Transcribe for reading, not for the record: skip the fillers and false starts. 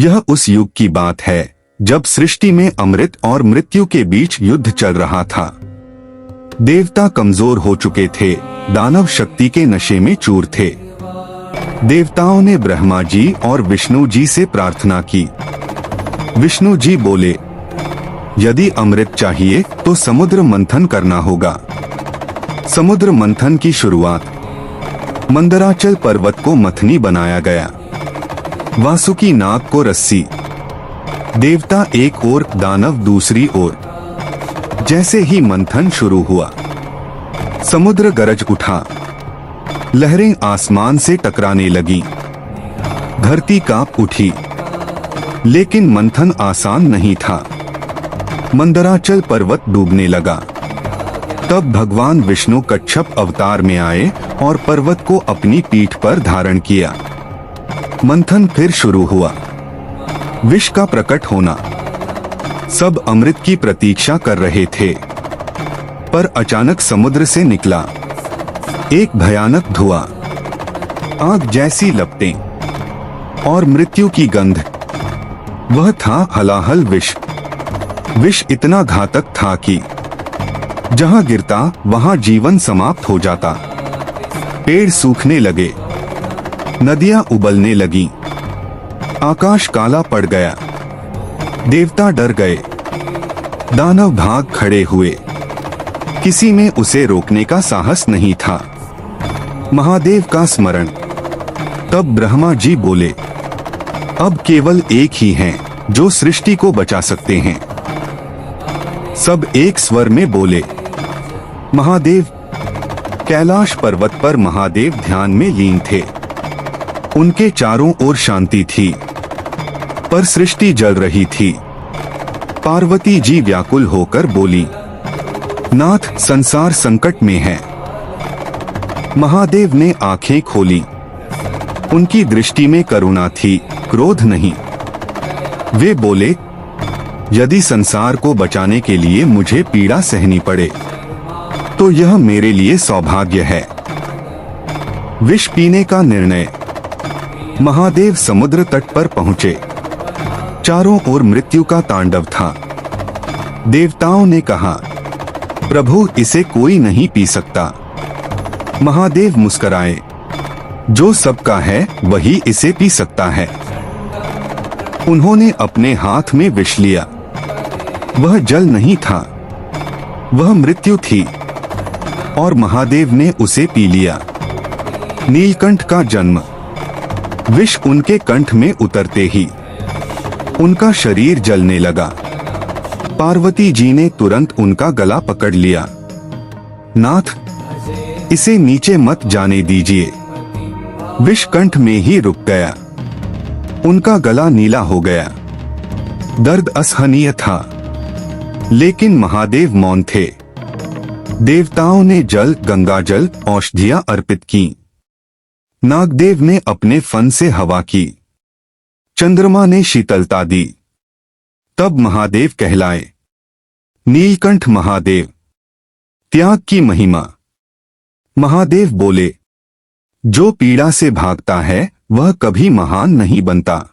यह उस युग की बात है जब सृष्टि में अमृत और मृत्यु के बीच युद्ध चल रहा था। देवता कमजोर हो चुके थे, दानव शक्ति के नशे में चूर थे। देवताओं ने ब्रह्मा जी और विष्णु जी से प्रार्थना की। विष्णु जी बोले, यदि अमृत चाहिए तो समुद्र मंथन करना होगा। समुद्र मंथन की शुरुआत मंदराचल पर्वत को मथनी बनाया गया। वासुकी नाग को रस्सी, देवता एक ओर, दानव दूसरी ओर। जैसे ही मंथन शुरू हुआ, समुद्र गरज उठा, लहरें आसमान से टकराने लगी, धरती कांप उठी। लेकिन मंथन आसान नहीं था। मंदराचल पर्वत डूबने लगा। तब भगवान विष्णु कच्छप अवतार में आए और पर्वत को अपनी पीठ पर धारण किया। मंथन फिर शुरू हुआ। विष का प्रकट होना। सब अमृत की प्रतीक्षा कर रहे थे, पर अचानक समुद्र से निकला एक भयानक धुआं, आग जैसी लपटें और मृत्यु की गंध। वह था हलाहल विष। विष इतना घातक था कि जहां गिरता वहां जीवन समाप्त हो जाता। पेड़ सूखने लगे, नदियां उबलने लगीं, आकाश काला पड़ गया। देवता डर गए, दानव भाग खड़े हुए। किसी में उसे रोकने का साहस नहीं था। महादेव का स्मरण। तब ब्रह्मा जी बोले, अब केवल एक ही हैं जो सृष्टि को बचा सकते हैं। सब एक स्वर में बोले, महादेव। कैलाश पर्वत पर महादेव ध्यान में लीन थे। उनके चारों ओर शांति थी, पर सृष्टि जल रही थी। पार्वती जी व्याकुल होकर बोली, नाथ, संसार संकट में है। महादेव ने आंखें खोली। उनकी दृष्टि में करुणा थी, क्रोध नहीं। वे बोले, यदि संसार को बचाने के लिए मुझे पीड़ा सहनी पड़े तो यह मेरे लिए सौभाग्य है। विष पीने का निर्णय। महादेव समुद्र तट पर पहुंचे। चारों ओर मृत्यु का तांडव था। देवताओं ने कहा, प्रभु, इसे कोई नहीं पी सकता। महादेव मुस्कुराए, जो सबका है वही इसे पी सकता है। उन्होंने अपने हाथ में विष लिया। वह जल नहीं था, वह मृत्यु थी, और महादेव ने उसे पी लिया। नीलकंठ का जन्म। विष उनके कंठ में उतरते ही उनका शरीर जलने लगा। पार्वती जी ने तुरंत उनका गला पकड़ लिया। नाथ, इसे नीचे मत जाने दीजिए। विष कंठ में ही रुक गया। उनका गला नीला हो गया। दर्द असहनीय था, लेकिन महादेव मौन थे। देवताओं ने जल, गंगाजल, औषधियां अर्पित की। नागदेव ने अपने फन से हवा की। चंद्रमा ने शीतलता दी। तब महादेव कहलाए। नीलकंठ महादेव। त्याग की महिमा। महादेव बोले, जो पीड़ा से भागता है वह कभी महान नहीं बनता।